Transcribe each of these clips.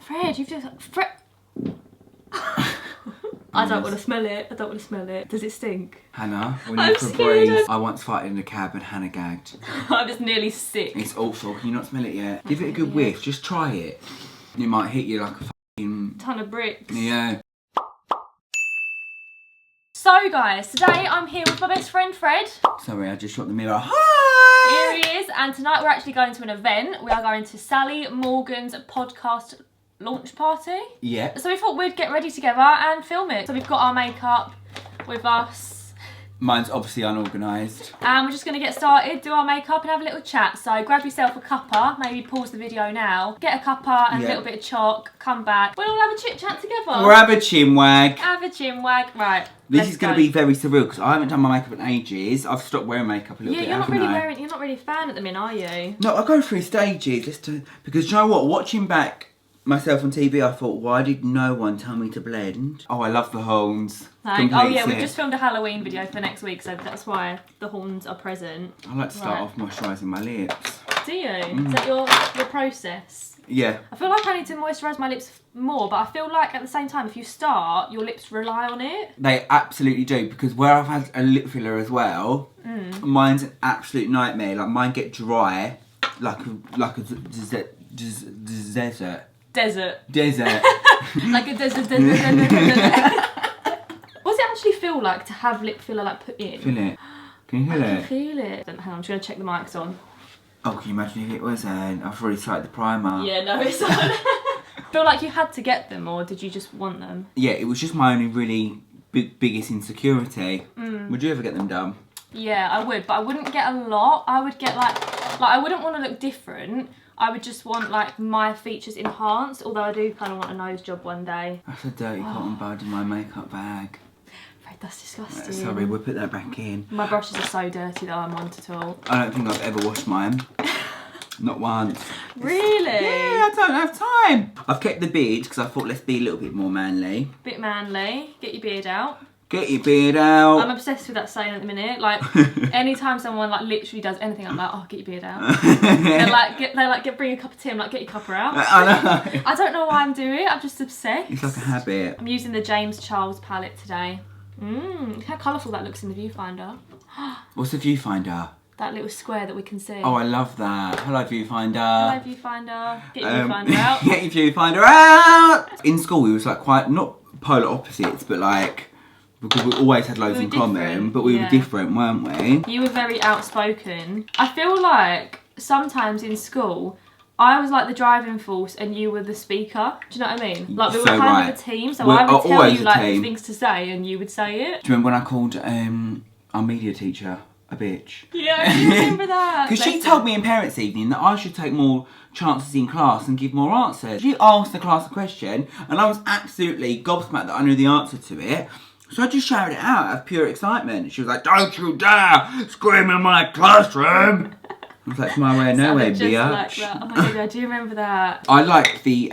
Fred, you've just... Fred... I don't want to smell it. I don't want to smell it. Does it stink? Hannah, we need to breathe. I once farted in a cab and Hannah gagged. I was nearly sick. It's awful. Can you not smell it yet? Give it a good whiff. Just try it. It might hit you like a fucking... ton of bricks. Yeah. So guys, today I'm here with my best friend Fred. Sorry, I just shot the mirror. Hi! Here he is, and tonight we're actually going to an event. We are going to Sally Morgan's podcast launch party. Yeah. So we thought we'd get ready together and film it. So we've got our makeup with us. Mine's obviously unorganised. And we're just going to get started, do our makeup and have a little chat. So grab yourself a cuppa, maybe pause the video now, get a cuppa and a little bit of chalk, come back. We'll all have a chit chat together. We'll have a chinwag. Have a chinwag, right. This is going to be very surreal because I haven't done my makeup in ages. I've stopped wearing makeup a little bit, you're not really a fan at the minute, are you? No, I go through stages because you know what? Watching back myself on TV, I thought, why did no one tell me to blend? Oh, I love the horns. Like, oh yeah, we've just filmed a Halloween video for next week, so that's why the horns are present. I like to start off moisturising my lips. Do you? Is that your process? Yeah. I feel like I need to moisturise my lips more, but I feel like at the same time, if you start, your lips rely on it. They absolutely do, because where I've had a lip filler as well, mine's an absolute nightmare. Like, mine get dry like a desert. Desert. Like a desert. What does it actually feel like to have lip filler like put in? Feel it. Can you feel it? I can feel it. Hang on, I'm just going to check the mics on. Oh, can you imagine if it was I've already started the primer. Yeah, no, it's on. Feel like you had to get them, or did you just want them? Yeah, it was just my only really biggest insecurity. Would you ever get them done? Yeah, I would, but I wouldn't get a lot. I would get like I wouldn't want to look different. I would just want like my features enhanced, although I do kind of want a nose job one day. That's a dirty cotton bud in my makeup bag. Fred, that's disgusting. Sorry, we'll put that back in. My brushes are so dirty that I'm on at all. I don't think I've ever washed mine. Not once. Really? Yeah, I don't have time. I've kept the beard because I thought let's be a little bit more manly. Bit manly. Get your beard out. Get your beard out. I'm obsessed with that saying at the minute. Like, anytime someone like literally does anything, I'm like, oh, get your beard out. Bring a cup of tea. I'm like, get your cuppa out. I know. I don't know why I'm doing it. I'm just obsessed. It's like a habit. I'm using the James Charles palette today. Look how colourful that looks in the viewfinder. What's the viewfinder? That little square that we can see. Oh, I love that. Hello, viewfinder. Hello, viewfinder. Get your viewfinder out. Get your viewfinder out. In school, we was like quite not polar opposites, but like. Because we always had loads in common, but we were different, weren't we? You were very outspoken. I feel like sometimes in school, I was like the driving force and you were the speaker. Do you know what I mean? Like we were kind of a team, so I would tell you like the things to say and you would say it. Do you remember when I called our media teacher a bitch? Yeah, I do remember that. Because she told me in parents' evening that I should take more chances in class and give more answers. She asked the class a question and I was absolutely gobsmacked that I knew the answer to it. So I just shouted it out out of pure excitement. She was like, don't you dare scream in my classroom. I was like, it's my way or no way, bitch. Like that. Oh my god, I do remember that. I like the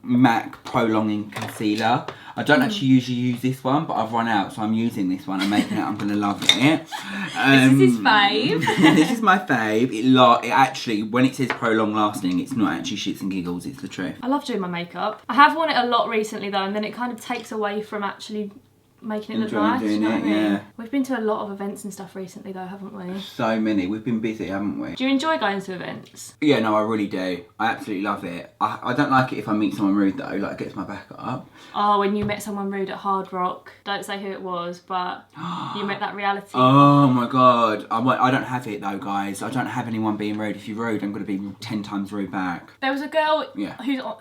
MAC Prolonging Concealer. I don't actually usually use this one, but I've run out, so I'm using this one. I'm making it, I'm going to love it. This is his fave. This is my fave. It actually, when it says prolong lasting, it's not actually shits and giggles, it's the truth. I love doing my makeup. I have worn it a lot recently though, and then it kind of takes away from actually making it look nice. Doing it, yeah. We've been to a lot of events and stuff recently though, haven't we? So many. We've been busy, haven't we? Do you enjoy going to events? Yeah, no, I really do. I absolutely love it. I don't like it if I meet someone rude though, like it gets my back up. Oh, when you met someone rude at Hard Rock. Don't say who it was, but you met that reality. Oh my god. I don't have it though, guys. I don't have anyone being rude. If you're rude, I'm going to be 10 times rude back. There was a girl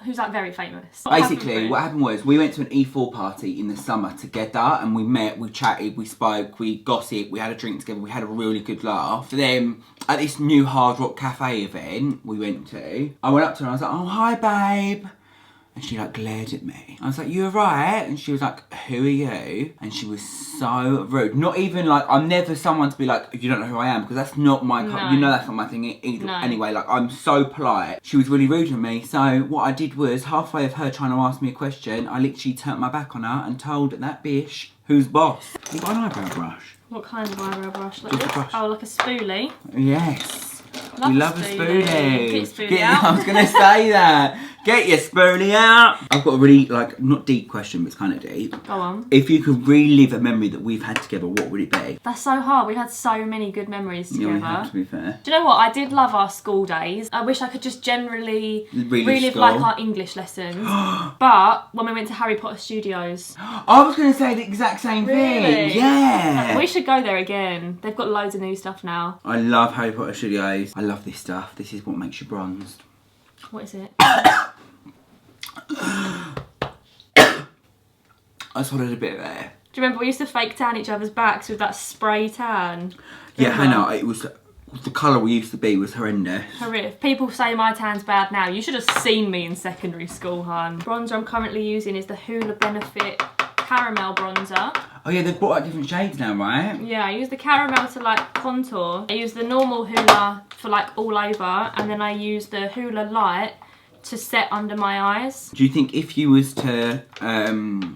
who's like very famous. Basically, what happened was we went to an E4 party in the summer together and we met, we chatted, we spoke, we gossiped, we had a drink together, we had a really good laugh. Then at this new Hard Rock Cafe event we went to, I went up to her and I was like, oh, hi babe. And she like glared at me. I was like, you alright? And she was like, who are you? And she was so rude. Not even like, I'm never someone to be like, you don't know who I am, because that's not my, you know that's not my thing either. No. Anyway, like I'm so polite. She was really rude with me. So what I did was, halfway of her trying to ask me a question, I literally turned my back on her and told that bitch who's boss. You got an eyebrow brush? What kind of eyebrow brush? Like this? Brush. Oh, like a spoolie? Yes. We love a spoolie. Get a spoolie out. I was going to say that. Get your spoolie out. I've got a really, like, not deep question, but it's kind of deep. Go on. If you could relive a memory that we've had together, what would it be? That's so hard. We had so many good memories together. Yeah, we have, to be fair. Do you know what? I did love our school days. I wish I could just generally relive like our English lessons. But when we went to Harry Potter Studios. I was going to say the exact same thing. Yeah. We should go there again. They've got loads of new stuff now. I love Harry Potter Studios. I love this stuff. This is what makes you bronzed. What is it? I swallowed a bit there. Do you remember we used to fake tan each other's backs with that spray tan? Yeah, I know. It was the colour we used to be was horrendous. Horrific. People say my tan's bad now. You should have seen me in secondary school, hun. Bronzer I'm currently using is the Hoola Benefit Caramel Bronzer. Oh yeah, they've brought out different shades now, right? Yeah, I use the caramel to like contour. I use the normal Hoola for like all over, and then I use the Hoola Light to set under my eyes. Do you think if you was to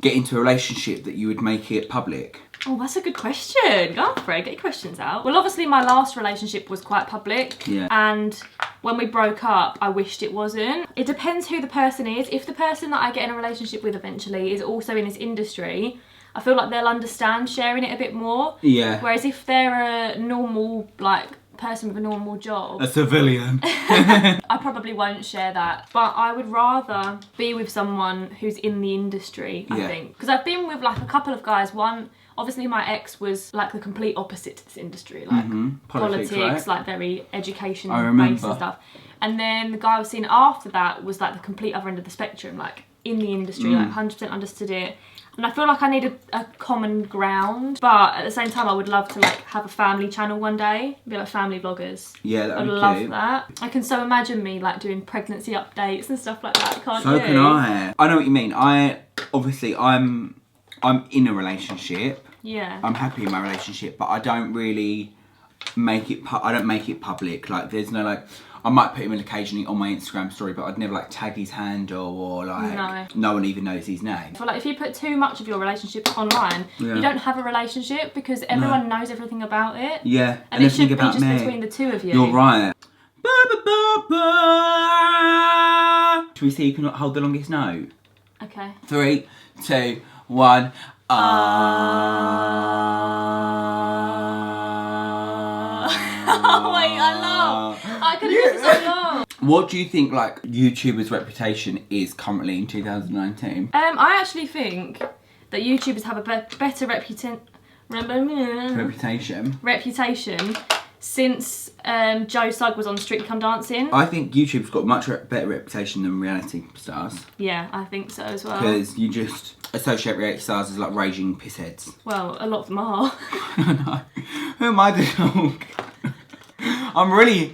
get into a relationship that you would make it public? Oh, that's a good question. Go for it, get your questions out. Well, obviously my last relationship was quite public. Yeah. And when we broke up, I wished it wasn't. It depends who the person is. If the person that I get in a relationship with eventually is also in this industry, I feel like they'll understand sharing it a bit more. Yeah. Whereas if they're a normal, like, person with a normal job, a civilian, I probably won't share that. But I would rather be with someone who's in the industry, I think. Because I've been with like a couple of guys. One, obviously my ex was like the complete opposite to this industry, like politics right? Like very education based and stuff. And then the guy I was seeing after that was like the complete other end of the spectrum, like in the industry, like 100% understood it. And I feel like I need a common ground, but at the same time I would love to like have a family channel one day, be like family vloggers. Yeah, that would be love cute. that. I can so imagine me like doing pregnancy updates and stuff like that, can't you? So can I. I know what you mean. I'm in a relationship. Yeah. I'm happy in my relationship, but I don't really make it public. Like there's no like, I might put him in occasionally on my Instagram story, but I'd never like tag his handle or like no one even knows his name. So like if you put too much of your relationship online, you don't have a relationship because everyone knows everything about it. Yeah, and it should be just between the two of you. You're right. Should we see who can hold the longest note? Okay. 3, 2, 1. Oh wait, I could have done so long. What do you think like YouTubers' reputation is currently in 2019? I actually think that YouTubers have a better reputation since Joe Sugg was on Strictly Come Dancing. I think YouTube's got much better reputation than reality stars. Yeah, I think so as well. Because you just associate reality stars as like raging pissheads. Well, a lot of them are. I know. Who am I to talk? I'm really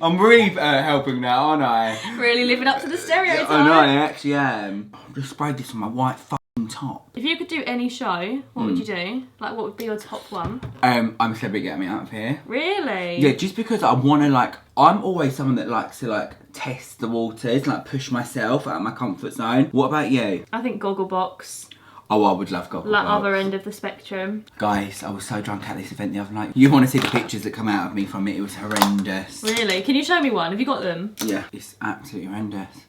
helping now, aren't I? Really living up to the stereotype. I know, I actually am. I've just sprayed this on my white fucking top. If you could do any show, what would you do? Like, what would be your top one? I'm a Celebrity Get Me Out of Here. Really? Yeah, just because I want to like, I'm always someone that likes to like test the waters, like push myself out of my comfort zone. What about you? I think Gogglebox. Oh, I would love Gogglebox. Like other end of the spectrum. Guys, I was so drunk at this event the other night. You want to see the pictures that come out of me from it? It was horrendous. Really? Can you show me one? Have you got them? Yeah, it's absolutely horrendous.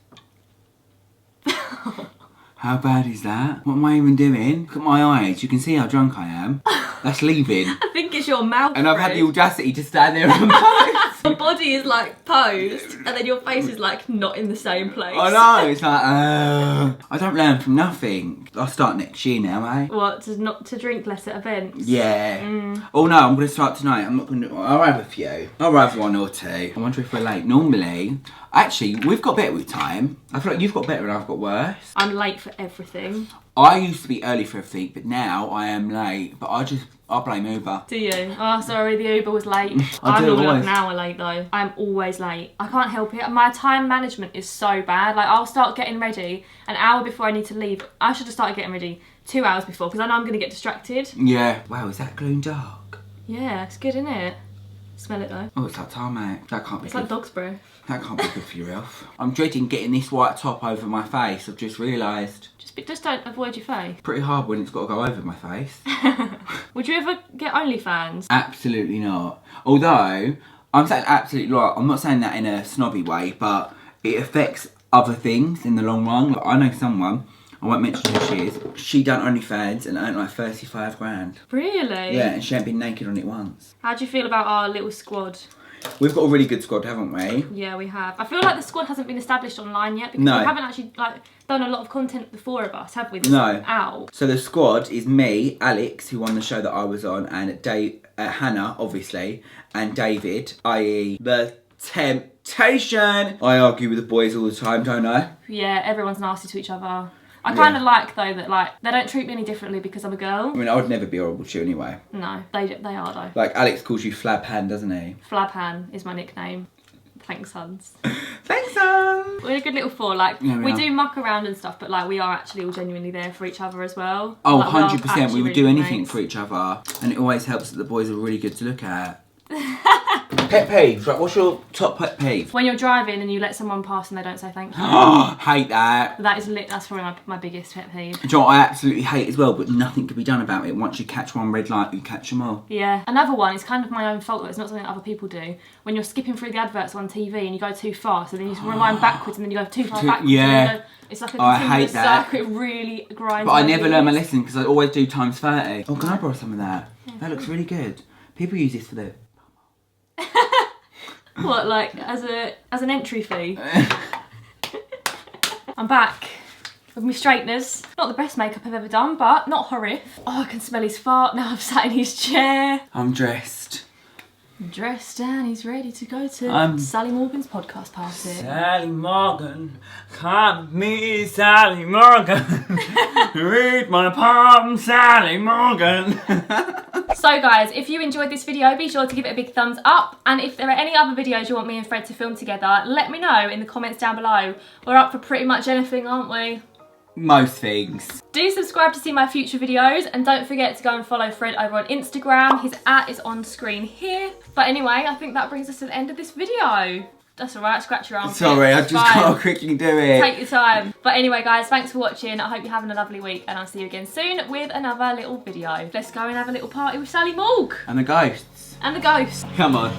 How bad is that? What am I even doing? Look at my eyes. You can see how drunk I am. That's leaving. I think it's your mouth. And I've had the audacity to stand there and pose. Your body is like posed, and then your face is like not in the same place. I know. It's like, I don't learn from nothing. I'll start next year now, eh? What? To drink less at events? Yeah. Oh no, I'm going to start tonight. I'm not going to. I'll have a few. I'll have 1 or 2. I wonder if we're late. Normally, actually, we've got better with time. I feel like you've got better and I've got worse. I'm late for everything. I used to be early for everything, but now I am late. But I blame Uber. Do you? Oh, sorry, the Uber was late. I'm normally like an hour late though. I'm always late. I can't help it. My time management is so bad. Like, I'll start getting ready an hour before I need to leave. I should have started getting ready 2 hours before because I know I'm going to get distracted. Yeah. Wow, is that gloom dark? Yeah, it's good, isn't it? Smell it though. Oh, it's like tarmac. That can't be It's good. like dog's breath. That can't be good for your health. I'm dreading getting this white top over my face. I've just realised. Just don't avoid your face. Pretty hard when it's got to go over my face. Would you ever get OnlyFans? Absolutely not. Although, I'm saying absolutely right. I'm not saying that in a snobby way, but it affects other things in the long run. Like, I know someone, I won't mention who she is. She done OnlyFans and earned like 35 grand. Really? Yeah, and she ain't been naked on it once. How do you feel about our little squad? We've got a really good squad, haven't we? Yeah, we have. I feel like the squad hasn't been established online yet because we haven't actually like done a lot of content, the four of us, have we? No. Out. So the squad is me, Alex, who won the show that I was on, and Hannah, obviously, and David, i.e. the Temptation. I argue with the boys all the time, don't I? Yeah, everyone's nasty to each other. I kind of like, though, that, like, they don't treat me any differently because I'm a girl. I mean, I would never be horrible to you anyway. No, they are, though. Like, Alex calls you Flabhan, doesn't he? Flabhan is my nickname. Thanks, Hans. Thanks, Hans. We're a good little four. Like, yeah, we do muck around and stuff, but, like, we are actually all genuinely there for each other as well. Oh, like, 100%. We would do anything mates. for each other. And it always helps that the boys are really good to look at. Pet peeves, right? What's your top pet peeve? When you're driving and you let someone pass and they don't say thank you. Hate that. That is lit. That's probably my biggest pet peeve. Do you know what I absolutely hate as well, but nothing can be done about it. Once you catch one red light, you catch them all. Yeah. Another one is kind of my own fault, though. It's not something that other people do. When you're skipping through the adverts on TV and you go too fast, and then you just rewind backwards and then you go too far backwards. Yeah. It's like a continuous circle. It really grinds. But I never learn my lesson because I always do times 30. Oh, can I borrow some of that? Yeah. That looks really good. People use this for the... What, like as an entry fee? I'm back with my straighteners. Not the best makeup I've ever done, but not horrific. Oh, I can smell his fart now. I've sat in his chair. I'm dressed. I'm dressed and he's ready to go to Sally Morgan's podcast party. Sally Morgan, come with me, Sally Morgan. Read my palm, Sally Morgan. So guys, if you enjoyed this video, be sure to give it a big thumbs up. And if there are any other videos you want me and Fred to film together, let me know in the comments down below. We're up for pretty much anything, aren't we? Most things. Do subscribe to see my future videos, and don't forget to go and follow Fred over on Instagram. His @ is on screen here. But anyway, I think that brings us to the end of this video. That's alright, scratch your arm. Sorry, I just can't quickly do it. Take your time. But anyway guys, thanks for watching. I hope you're having a lovely week, and I'll see you again soon with another little video. Let's go and have a little party with Sally Morg. And the ghosts. And the ghosts. Come on.